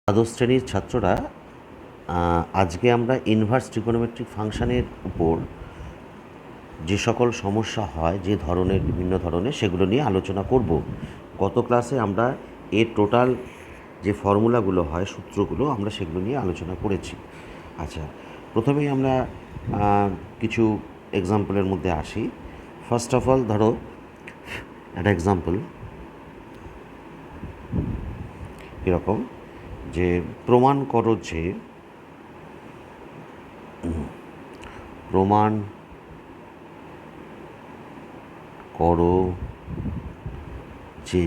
দ্বাদশ শ্রেণীর ছাত্ররা, আজকে আমরা ইনভার্স ট্রিগোনোমেট্রিক ফাংশানের উপর যে সকল সমস্যা হয়, যে ধরনের বিভিন্ন ধরনের, সেগুলো নিয়ে আলোচনা করব। গত ক্লাসে আমরা এর টোটাল যে ফর্মুলাগুলো হয়, সূত্রগুলো, আমরা সেগুলো নিয়ে আলোচনা করেছি। আচ্ছা, প্রথমেই আমরা কিছু এক্সাম্পলের মধ্যে আসি। ফার্স্ট অফ অল ধরো একটা এক্সাম্পল এরকম যে প্রমাণ করো যে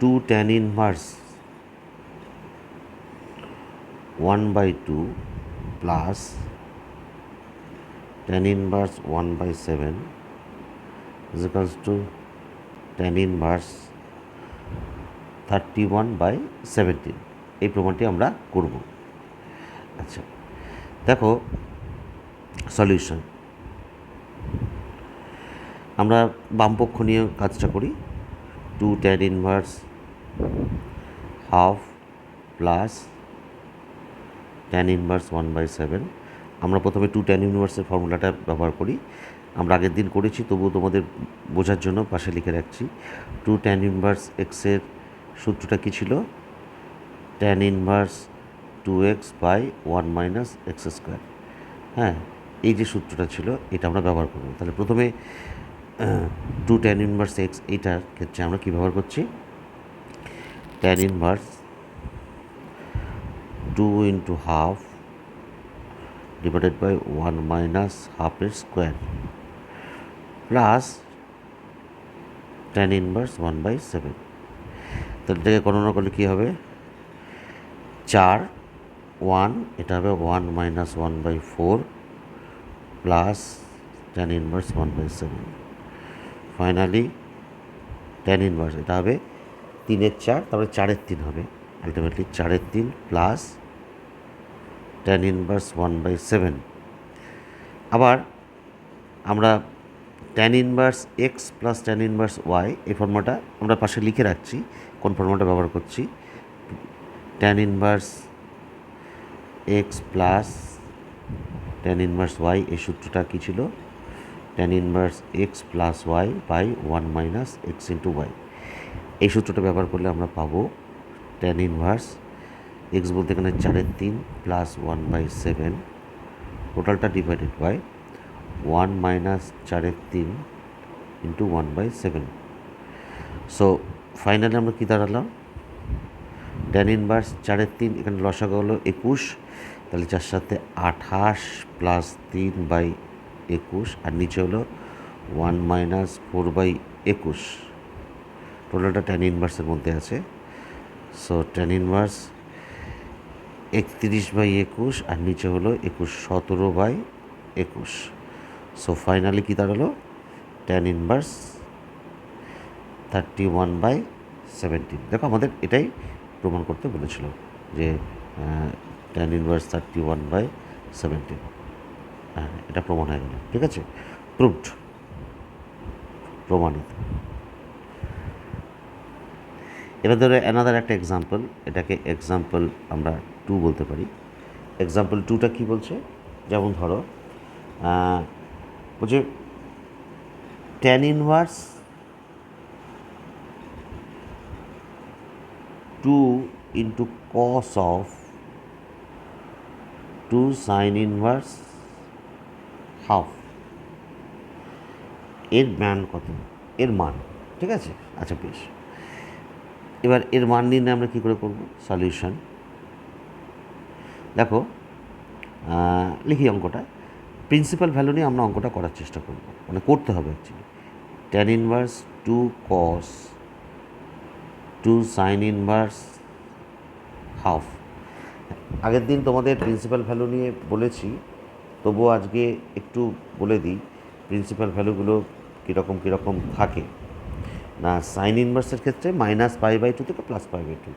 two tan inverse 1/2 plus tan inverse 1/7 is equals to tan inverse 31/17। এই প্রমাণটি আমরা করব। আচ্ছা, দেখো সলিউশন। আমরা বামপক্ষ নিয়ে কাজটা করি। 2 tan inverse half plus tan inverse 1/7। আমরা প্রথমে 2 ট্যান ইনভার্সের ফর্মুলাটা ব্যবহার করি। আমরা আগের দিন করেছি, তবুও তোমাদের বোঝার জন্য পাশে লিখে রাখছি। 2 ট্যান ইনভার্স এক্সের সূত্রটা কী ছিল? Tan inverse 2x/1 - x²। হ্যাঁ, এই যে সূত্রটা ছিল, এটা আমরা ব্যবহার করব। তাহলে প্রথমে 2 ট্যান ইনভার্স এক্স, এইটার ক্ষেত্রে আমরা কী ব্যবহার করছি? Tan inverse 2 × half divided by 1 - হাফের স্কোয়ার প্লাস ট্যান ইনভার্স 1/7। তাহলে এটাকে গণনা করলে কী হবে? 4 1, এটা হবে 1 - 1/4 plus tan inverse 1/7। Finally tan inverse, এটা হবে 3-এর 4, তারপরে 4-এর 3 হবে, আলটিমেটলি 4-এর 3 প্লাস ট্যান ইনভার্স 1/7। আবার আমরা tan inverse x plus tan inverse y, এই ফর্মুলাটা আমরা পাশে লিখে রাখছি। কোন ফর্মুলাটা ব্যবহার করছি? Tan inverse x plus tan inverse y, এই সূত্রটা কী ছিল? Tan inverse x plus y by 1 - x × y. এই সূত্রটা ব্যবহার করলে আমরা পাবো ট্যান ইনভার্স এক্স বলতে এখানে 4-এর 3 প্লাস 1/7, টোটালটা ডিভাইডেড বাই 1 - 4-এর 3 × 1/7। সো ফাইনালি আমরা কী দাঁড়ালাম? ট্যান ইনভার্স 4-এর 3, এখানে লসাগু হলো 21, তাহলে 4 × 7 = 28 প্লাস 3/21, আর নিচে হলো 1 - 4/21। টোটালটা ট্যান ইনভার্সের মধ্যে আছে। সো ট্যান ইনভার্স 31/21, আর নিচে হলো 17/21। সো ফাইনালি কী দাঁড়ালো? Tan inverse 31/17। দেখো, আমাদের এটাই প্রমাণ করতে বলেছিল যে ট্যান ইনভার্স 31/17। হ্যাঁ, এটা প্রমাণ হয়ে গেল। ঠিক আছে, প্রুভড, প্রমাণিত। এবার ধরো অ্যানাদার একটা এক্সাম্পল, এটাকে এক্সাম্পল আমরা 2 বলতে পারি। এক্সাম্পল 2টা কী বলছে? যেমন ধরো বলছে tan inverse 2 × cos of 2 sin inverse half, এর মান কত? এর মান, ঠিক আছে? আচ্ছা, বেশ। এবার এর মান নির্ণয় আমরা কী করে করব? সলিউশন। দেখো, লিখি অঙ্কটা। প্রিন্সিপাল ভ্যালু নিয়ে আমরা অঙ্কটা করার চেষ্টা করব, মানে করতে হবে actually. Tan inverse 2 cos 2 sin inverse half. আগের দিন তোমাদের প্রিন্সিপাল ভ্যালু নিয়ে বলেছি, তবুও আজকে একটু বলে দিই প্রিন্সিপাল ভ্যালুগুলো কীরকম থাকে। না, সাইন ইনভার্সের ক্ষেত্রে -π/2 থেকে +π/2,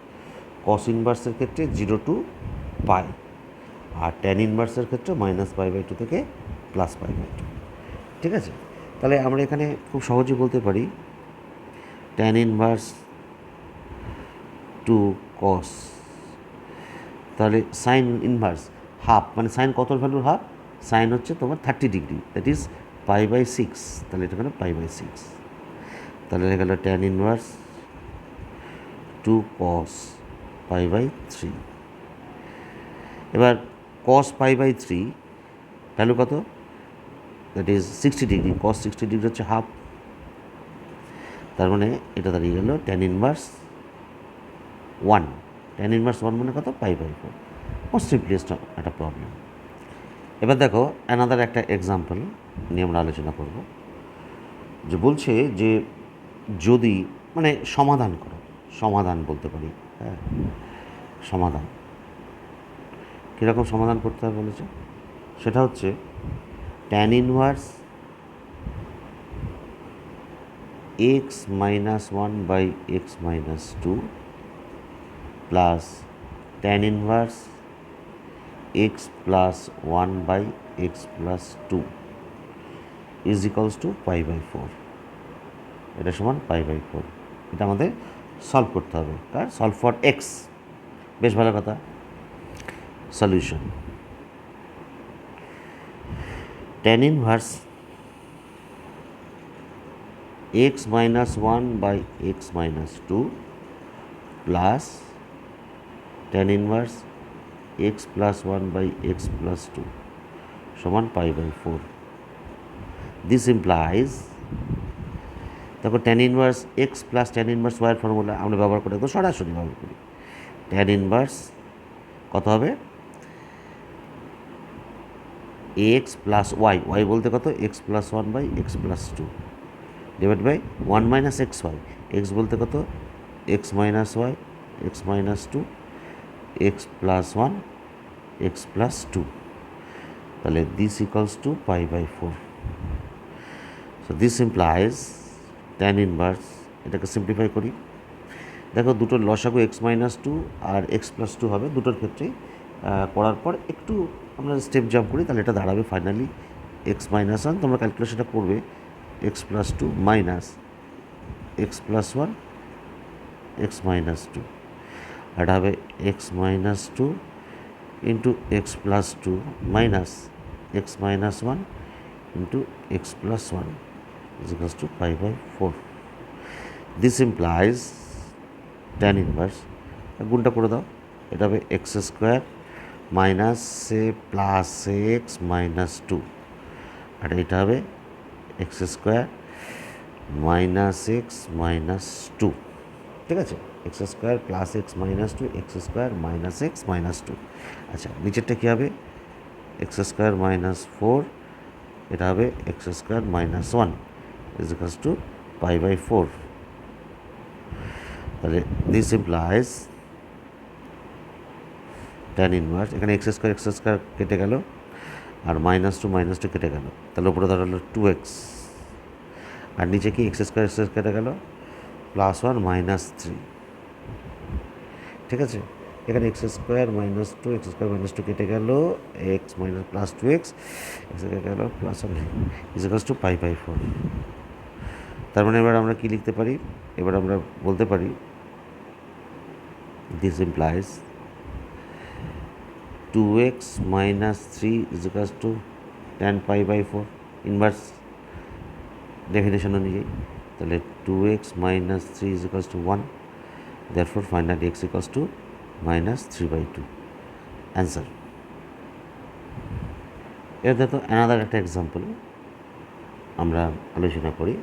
কস ইনভার্সের ক্ষেত্রে 0 to π, আর ট্যান ইনভার্সের ক্ষেত্রে -π/2 থেকে +π/2। ঠিক আছে, তাহলে আমরা এখানে খুব সহজে বলতে পারি ট্যান ইনভার্স টু কস, তাহলে সাইন ইনভার্স হাফ, মানে সাইন কত ভ্যালুর হাফ? সাইন হচ্ছে তোমার 30 ডিগ্রি, দ্যাট ইজ π/6, তাহলে এটা গেল π/6, তাহলে এটা গেল ট্যান ইনভার্স টু কস π/3। এবার কস π/3 ভ্যালু কত? That is 60 degree, cos 60 degree হচ্ছে হাফ, তার মানে এটা দাঁড়িয়ে গেল ট্যান ইনভার্স 1। ট্যান ইনভার্স 1 মানে কত? π/4। মোস্ট সিম্পলেস্ট একটা প্রবলেম। এবার দেখো অ্যানাদার একটা এক্সাম্পল নিয়ে আমরা আলোচনা করব, যে বলছে যে যদি মানে সমাধান করো, সমাধান বলতে পারি, হ্যাঁ সমাধান কীরকম সমাধান করতে হবে বলেছে, সেটা হচ্ছে tan inverse x-1/x-2 plus tan inverse x+1/x+2 is equals to π/4। এটা সমান π/4। এটা আমাদের সলভ করতে হবে, কার? Solve for x. বেশ ভালো কথা। Solution tan inverse x-1/x-2 plus tan inverse x+1/x+2 সমান π/4। দিস ইমপ্লাইজ, দেখো tan inverse x plus tan inverse ওয়াইয়ের ফর্মুলা আমরা ব্যবহার করে একদম সরাসরি ব্যবহার করি। ট্যান ইনভার্স কত হবে? এক্স প্লাস ওয়াই, ওয়াই বলতে কত? x+1/x+2 divide by 1 - xy, x বলতে কত? x - y, x-2, x+1, x+2, তাহলে this equals to π/4। So this implies tan inverse, এটাকে সিম্পলিফাই করি, দেখো দুটোর লসাগু x-2 আর x+2 হবে, দুটোর ক্ষেত্রেই করার পর একটু আমরা স্টেপ জাম্প করি, তাহলে এটা দাঁড়াবে ফাইনালি x-1, তোমরা ক্যালকুলেশনটা করবে, x+2 মাইনাস x+1 x-2, এটা হবে x-2 into x+2 minus x-1 into x+1 is equals to π/4. This implies tan inverse, গুণটা করে দাও, এটা হবে x² মাইনাস এ প্লাস এক্স মাইনাস 2, আর এটা হবে x² মাইনাস এক্স মাইনাস 2, ঠিক আছে? x² plus x minus 2, x² minus x minus 2। আচ্ছা, নিচেরটা কী হবে? x² মাইনাস 4, এটা হবে x² minus 1 is equals to π/4। তাহলে দিস ইমপ্লাইজ ট্যান ইনভার্স, এখানে x² কেটে গেল, আর -2 কেটে গেল, তাহলে উপরে দাঁড়ালো 2x, আর নিচে কি x² কেটে গেল, +1 -3, ঠিক আছে? এখানে x² মাইনাস 2, x² -2 কেটে গেল, x মাইনাস প্লাস 2x, কেটে গেল +1 is equals to π/4। তার মানে এবার আমরা কি লিখতে পারি? এবার আমরা বলতে পারি this implies 2x minus 3 is equals to tan π/4, inverse definition অনুযায়ী, তাহলে 2x minus 3 is equals to 1, therefore find that x equals to -3/2। Answer. এর দেখো অ্যানাদার একটা এক্সাম্পল আমরা আলোচনা করি,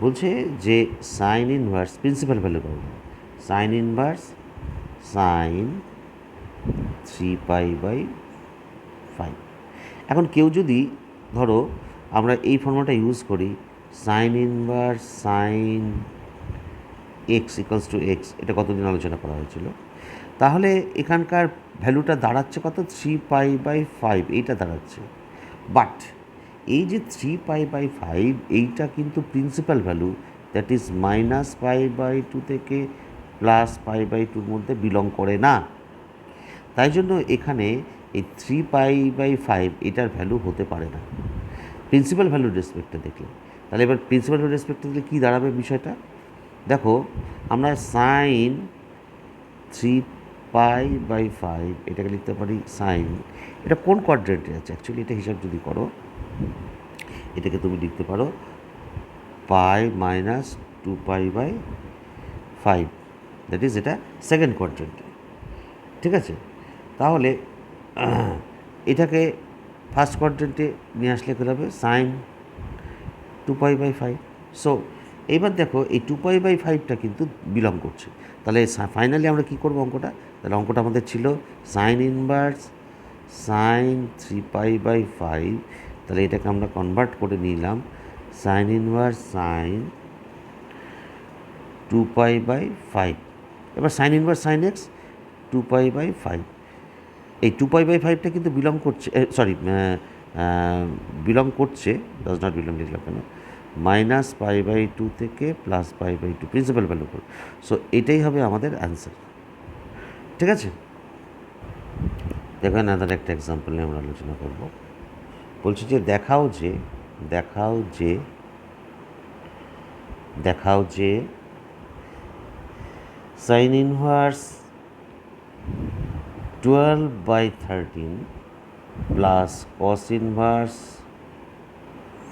বলছে যে সাইন ইনভার্স প্রিন্সিপাল ভ্যালু পাবো, সাইন ইনভার্স সাইন 3π/5। এখন কেউ যদি ধরো আমরা এই ফর্মুলাটা ইউজ করি, sign inverse sine x equals two x, এটা কতদিন আলোচনা করা হয়েছিল, তাহলে এখানকার ভ্যালুটা দাঁড়াচ্ছে কত? 3π/5 এইটা দাঁড়াচ্ছে। বাট এই যে 3π/5 এইটা কিন্তু প্রিন্সিপাল ভ্যালু, দ্যাট ইজ -π/2 থেকে +π/2-র মধ্যে বিলং করে না, তাই জন্য এখানে এই 3π/5 এটার ভ্যালু হতে পারে না প্রিন্সিপাল ভ্যালুর রেসপেক্টে দেখলে। তাহলে এবার প্রিন্সিপাল ভ্যালুর রেসপেক্টে দেখলে কী দাঁড়াবে বিষয়টা? দেখো আমরা সাইন 3π/5, এটাকে লিখতে পারি সাইন, এটা কোন কোয়াড্রেন্টে আছে অ্যাকচুয়ালি এটা হিসাব যদি করো এটাকে তুমি লিখতে পারো পাই মাইনাস 2π/5, দ্যাট ইজ এটা সেকেন্ড কোয়াড্রেন্টে। ঠিক আছে, তাহলে এটাকে ফার্স্ট কোয়াড্রেন্টে নিয়ে আসলে কী হবে সাইন 2π/5। সো এইবার দেখো এই 2π/5টা কিন্তু বিলং করছে, তাহলে ফাইনালি আমরা কী করবো অঙ্কটা, তাহলে অঙ্কটা আমাদের ছিল সাইন ইনভার্স সাইন 3π/5, তাহলে এটাকে আমরা কনভার্ট করে নিলাম সাইন ইনভার্স সাইন 2π/5। এবার সাইন ইনভার্স সাইন এক্স 2π/5, এই 2π/5টা কিন্তু বিলং করছে, বিলং করছে, ডাজ নট বিলং লিখলাম কেন, -π/2 থেকে +π/2 প্রিন্সিপাল ভ্যালু করে। সো এটাই হবে আমাদের অ্যান্সার। ঠিক আছে, দেখো আদার একটা এক্সাম্পল নিয়ে আমরা আলোচনা করব। বলছি যে দেখাও যে sine inverse 12/13 plus cos inverse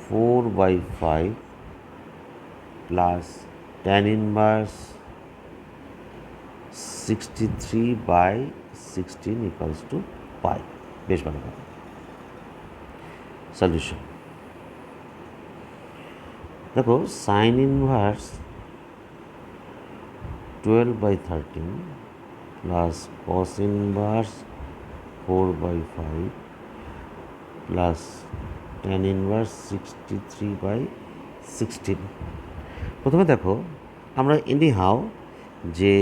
4/5 plus tan inverse 63/16 equals to pi. বেশ ভালো কথা। সলিউশন দেখো sine inverse 12/13 plus cos inverse 4/5 plus tan inverse 63/16। প্রথমে দেখো আমরা এনিহাও যে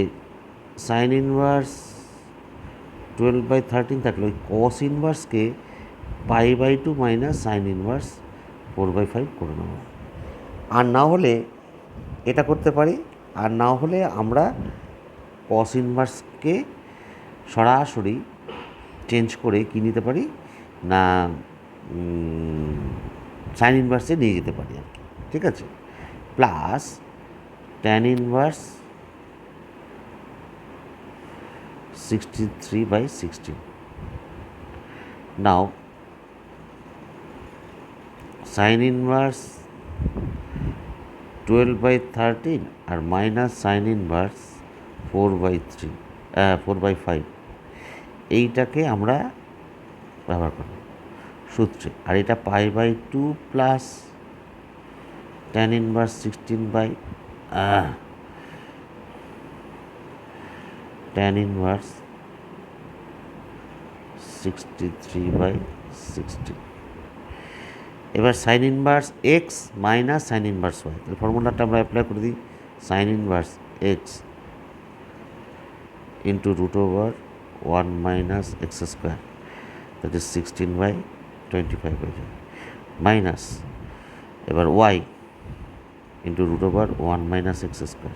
সাইন ইনভার্স 12/13 থাকলে ওই কস ইনভার্সকে π/2 মাইনাস সাইন ইনভার্স 4/5 করে নেব। আর না হলে এটা করতে পারি, আর না হলে আমরা কস ইনভার্সকে সরাসরি চেঞ্জ করে কী নিতে পারি না সাইন ইনভার্সে নিয়ে যেতে পারি আর কি। ঠিক আছে, প্লাস ট্যান ইনভার্স 63/16। নাও সাইন ইনভার্স 12/13 আর মাইনাস সাইন ইনভার্স 4/5 এইটাকে আমরা ব্যবহার করব সূত্রে, আর এটা π/2 প্লাস ট্যান ইনভার্স 63/16। এবার sine inverse x minus sine inverse y, তাহলে ফর্মুলাটা আমরা অ্যাপ্লাই করে দিই। Sine inverse x into √1 minus x square, that is 16/25 হয়ে যায়, মাইনাস এবার y into √1 minus x square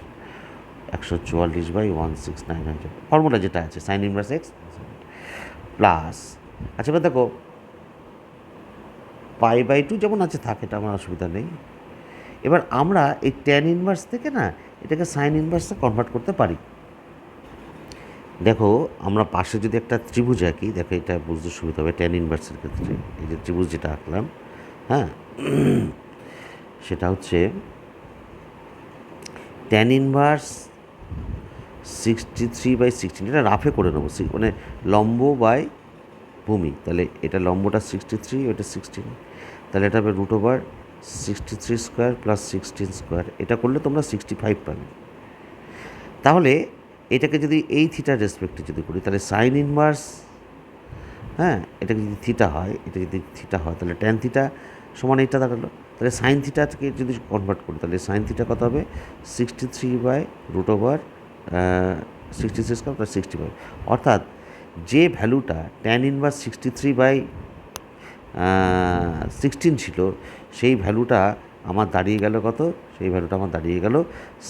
144/169 হয়ে যাবে, ফর্মুলা যেটা আছে সাইন ইনভার্স এক্স প্লাস। আচ্ছা এবার দেখো π/2 যেমন আছে থাকে, এটা আমার অসুবিধা নেই। এবার আমরা এই ট্যান ইনভার্স থেকে না এটাকে সাইন ইনভার্সে কনভার্ট করতে পারি। দেখো আমরা পাশে যদি একটা ত্রিভুজ আঁকি, দেখো এটা বুঝতে সুবিধা হবে ট্যান ইনভার্সের ক্ষেত্রে। এই যে ত্রিভুজ যেটা আঁকলাম, হ্যাঁ, সেটা হচ্ছে ট্যান ইনভার্স 63/16, এটা রাফে করে নেবো, মানে লম্ব বাই ভূমি, তাহলে এটা লম্বটা 63, ওটা 16, তাহলে এটা হবে √63 স্কোয়ার প্লাস 16 স্কোয়ার, এটা করলে তোমরা 65 পাবে। তাহলে এটাকে যদি এই থিটার রেসপেক্টে যদি করি তাহলে সাইন ইনভার্স, হ্যাঁ, এটা যদি থিটা হয়, এটা যদি থিটা হয় তাহলে ট্যান থিটা সমান এইটা দাঁড়ালো। তাহলে সাইন থিটাকে যদি কনভার্ট করি তাহলে সাইন থিটা কত হবে 63/√63 স্কোয়ার প্লাস 65, অর্থাৎ যে ভ্যালুটা ট্যান ইনভার্স 63/16 ছিল সেই ভ্যালুটা আমার দাঁড়িয়ে গেল কত, সেই ভ্যালুটা আমার দাঁড়িয়ে গেল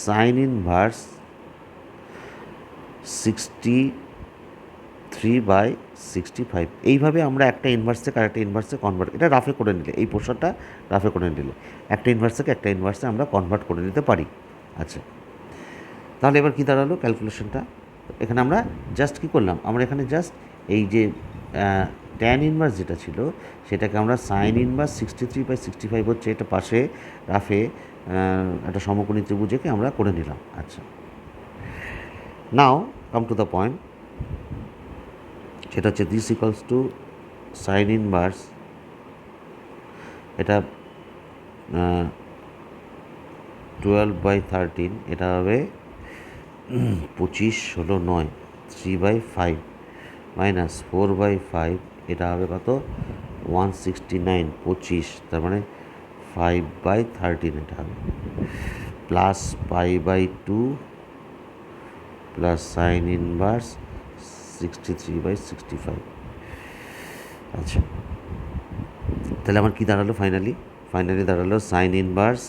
সাইন ইনভার্স 63/65। এইভাবে আমরা একটা ইনভার্স থেকে আরেকটা ইনভার্সে কনভার্ট, এটা রাফে করে নিলে, এই পোর্শনটা রাফে করে নিলে একটা ইনভার্স থেকে একটা ইনভার্সে আমরা কনভার্ট করে নিতে পারি। আচ্ছা, তাহলে এবার কী দাঁড়ালো ক্যালকুলেশনটা, এখানে আমরা জাস্ট কী করলাম, আমরা এখানে জাস্ট এই যে ট্যান ইনভার্স যেটা ছিল সেটাকে আমরা সাইন ইনভার্স 63/65 হচ্ছে এটা পাশে রাফে একটা সমকোণী ত্রিভুজকে আমরা করে নিলাম। আচ্ছা, নাও কাম টু দ্য পয়েন্ট, সেটা হচ্ছে this equals two sign inverse, এটা 12/13, এটা হবে 25, 16, 9, 3/5 মাইনাস 4/5, এটা হবে কত 169, 25, তার মানে 5/13 এটা হবে, প্লাস π/2 প্লাস সাইন ইনভার্স 63/65। আচ্ছা, তাহলে আমার কী দাঁড়ালো ফাইনালি দাঁড়ালো sine inverse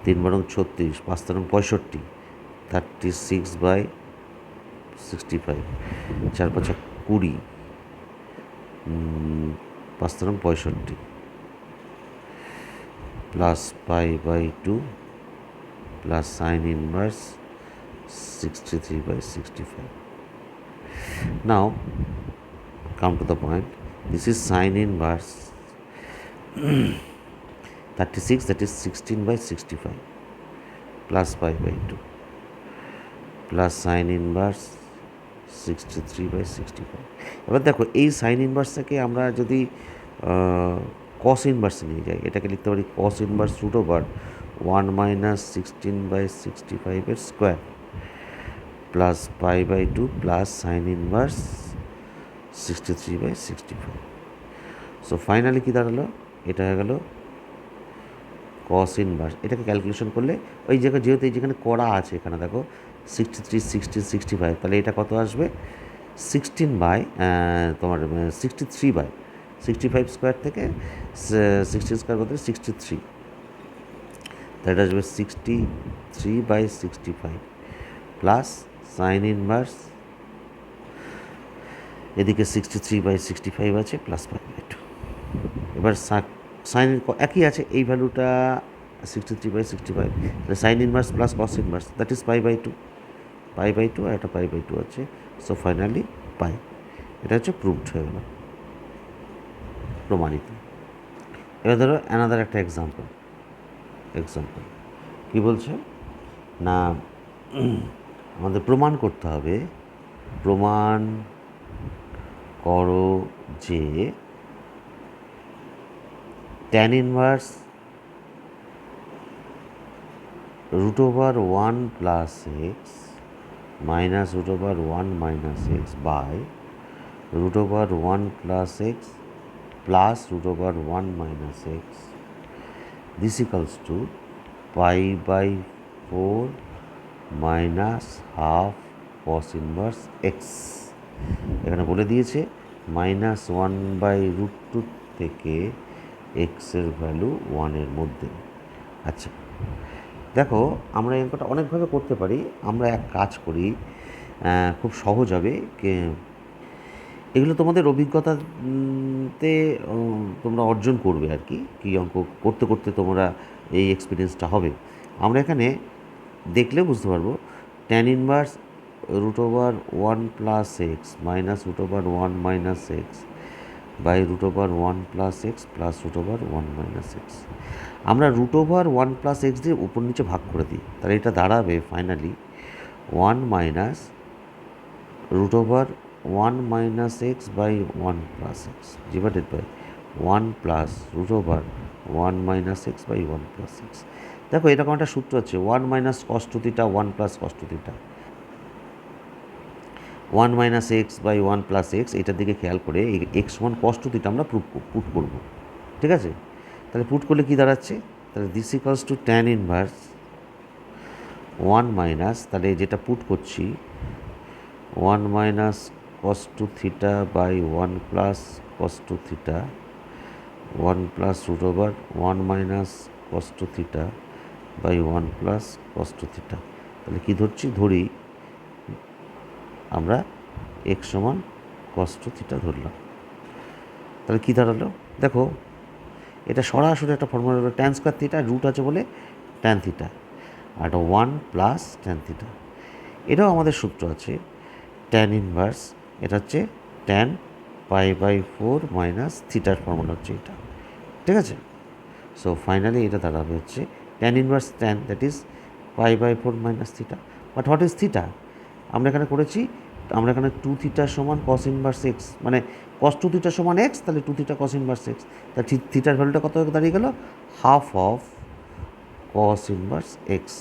3×36, 5×65, 36/65, 4×5 = 20, 5×65 plus π/2 plus sine inverse 63/65. Now come to the point, this is sin inverse 36, that is 16/65 plus π/2 plus sin inverse 63/65. এবার দেখো এই সাইন ইনভার্সটাকে আমরা যদি কস ইনভার্সে নিয়ে যাই, এটাকে লিখতে পারি কস ইনভার্স √1 - 16/65 এর square plus π/2 plus sine inverse 63/65. So finally কী দাঁড়ালো, এটা হয়ে গেল কস ইনভার্স। এটাকে ক্যালকুলেশন করলে ওই জায়গায় যেহেতু এই যেখানে করা আছে, এখানে দেখো 63, 16, 65, তাহলে এটা কত আসবে 16 তোমার 63/65 স্কোয়ার থেকে 16 স্কোয়ার করতে 63, তাহলে এটা আসবে 63/65 প্লাস সাইন ইনভার্স, এদিকে 63/65 আছে প্লাস π/2। এবার সাইন একই আছে, এই ভ্যালুটা 63/65, তাহলে sine inverse plus cos inverse, that is π/2 আর এটা π/2 আছে। সো ফাইনালি পাই, এটা হচ্ছে প্রুভড হয়ে গেল, প্রমাণিত। এবার ধরো অ্যানাদার একটা এক্সাম্পল কী বলছে না, আমাদের প্রমাণ করতে হবে, প্রমাণ করো যে tan inverse √1 plus x minus √1 minus x by √1 plus x plus √1 minus x, this equals to π/4 minus half cos inverse x. এখানে বলে দিয়েছে -1/√2 থেকে এক্সের ভ্যালু 1-এর মধ্যে। আচ্ছা, দেখো আমরা এই অঙ্কটা অনেকভাবে করতে পারি, আমরা এক কাজ করি, খুব সহজ হবে, এগুলো তোমাদের অভিজ্ঞতাতে তোমরা অর্জন করবে আর কি, কী অঙ্ক করতে করতে তোমরা এই এক্সপিরিয়েন্সটা হবে। আমরা এখানে দেখলে বুঝতে পারবো tan inverse √1 plus x minus √1 minus x by √1 plus x plus √1 minus x. আমরা √1 প্লাস এক্স দিয়ে উপর নিচে ভাগ করে দিই, তাহলে এটা দাঁড়াবে finally 1 minus √1 minus x by 1 plus x divided by 1 plus √1 minus x by 1 plus x. দেখো এরকম একটা সূত্র আছে 1 minus cos 2θ 1 plus cos 2θ, 1 minus x by 1 plus x, এটার দিকে খেয়াল করে এই এক্স 1 cos 2θ আমরা পুট করব, ঠিক আছে? তাহলে পুট করলে কী দাঁড়াচ্ছে, তাহলে this equals to tan inverse 1 minus, তাহলে যেটা পুট করছি 1 minus cos 2θ by 1 plus cos 2θ 1 plus √1 minus cos 2θ by 1 plus cos 2θ। তাহলে কী ধরি আমরা x সমান cos 2θ ধরলাম, তাহলে কী দাঁড়ালো দেখো, এটা সরাসরি একটা ফর্মুলা হলো tan স্কোয়ার থিটা, রুট আছে বলে tan থিটা, আর এটা 1 প্লাস tan থিটা। এটাও আমাদের সূত্র আছে ট্যান ইনভার্স, এটা হচ্ছে ট্যান π/4 মাইনাস থিটার ফর্মুলা হচ্ছে এটা, ঠিক আছে। সো ফাইনালি এটা দাঁড়াবে হচ্ছে tan inverse tan, that is π/4 minus theta. But what is theta? আমরা এখানে করেছি, আমরা এখানে 2 থিটা সমান কস ইনভার্স এক্স, মানে কস 2 থিটা সমান এক্স, তাহলে 2 থিটা কস ইনভার্স এক্স, তা থিটার ভ্যালুটা কত দাঁড়িয়ে গেল? Half of cos inverse x,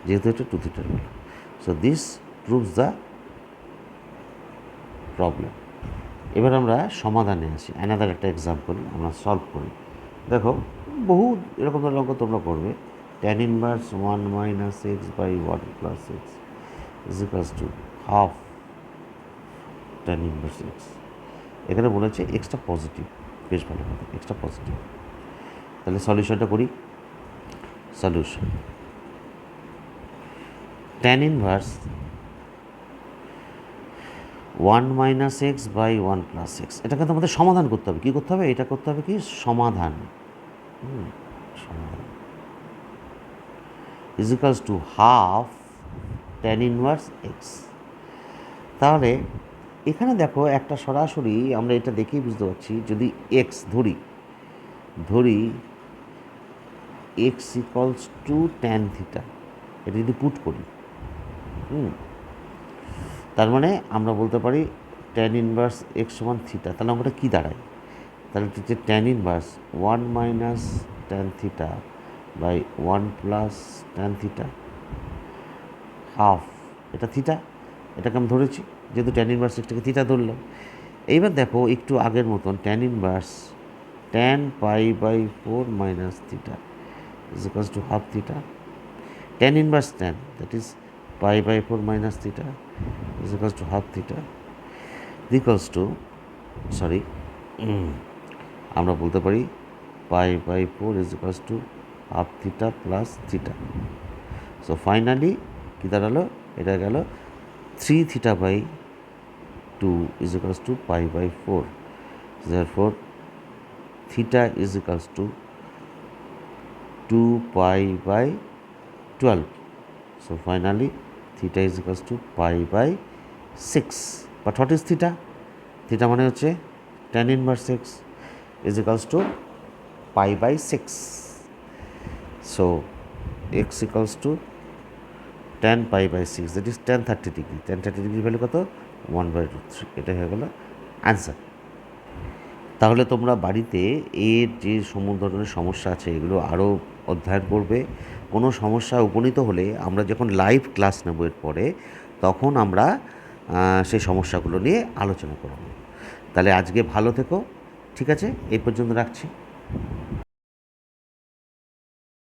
যেহেতু এটা 2 থিটার value. So this proves the problem. এবার আমরা সমাধানে আসি, অ্যানাদার একটা এক্সাম্পল আমরা সলভ করি। দেখো বহু এরকম ধরনের অঙ্ক তোমরা করবে। Tan inverse 1 minus x by 1 plus x is equals to half tan inverse x. এখানে বলেছে এক্সটা পজিটিভ, বেশ ভালো কথা, এক্সটা পজিটিভ। তাহলে সলিউশনটা করি। Solution tan inverse 1 minus x by 1 plus x, এটা কিন্তু আমাদের সমাধান করতে হবে। কী করতে হবে? এটা করতে হবে কি? সমাধান। সমাধান is equals to half tan inverse x. তাহলে এখানে দেখো একটা সরাসরি আমরা এটা দেখেই বুঝতে পারছি, যদি এক্স ধরি x equals to tan theta, এটা যদি পুট করি, তার মানে আমরা বলতে পারি ট্যান ইনভার্স এক্স সমান থিটা। তাহলে আমরা কী দাঁড়ায়? তাহলে হচ্ছে tan inverse 1 minus tan theta by 1 plus tan theta half, এটা থিটা, এটাকে আমি ধরেছি, যেহেতু ট্যান ইনভার্স এক্সটাকে থিটা ধরলাম। এইবার দেখো একটু আগের মতন tan inverse tan π/4 minus theta is equals to half theta, tan inverse tan that is π/4 minus theta is equals to half theta equals to আমরা বলতে পারি π/4 is equals to half theta plus theta. So finally কী দাঁড়ালো? এটা গেল 3 θ/2 is equals to π/4, therefore theta is equals to 2π/12. So finally theta is equals to π/6. But what is theta? Theta মানে হচ্ছে tan inverse x is equals to π/6. So x equals to tan π/6, that is tan 30 degree. Tan 30 degree value কত? 1/√3. এটা হয়ে গেল answer. তাহলে তোমরা বাড়িতে এর যে ধরনের সমস্যা আছে এগুলো আরও অধ্যয়ন করবে। কোনো সমস্যা উপনীত হলে আমরা যখন লাইভ ক্লাস নেব এর পরে, তখন আমরা সেই সমস্যাগুলো নিয়ে আলোচনা করব। তাহলে আজকে ভালো থেকো, ঠিক আছে? এই পর্যন্ত রাখছি।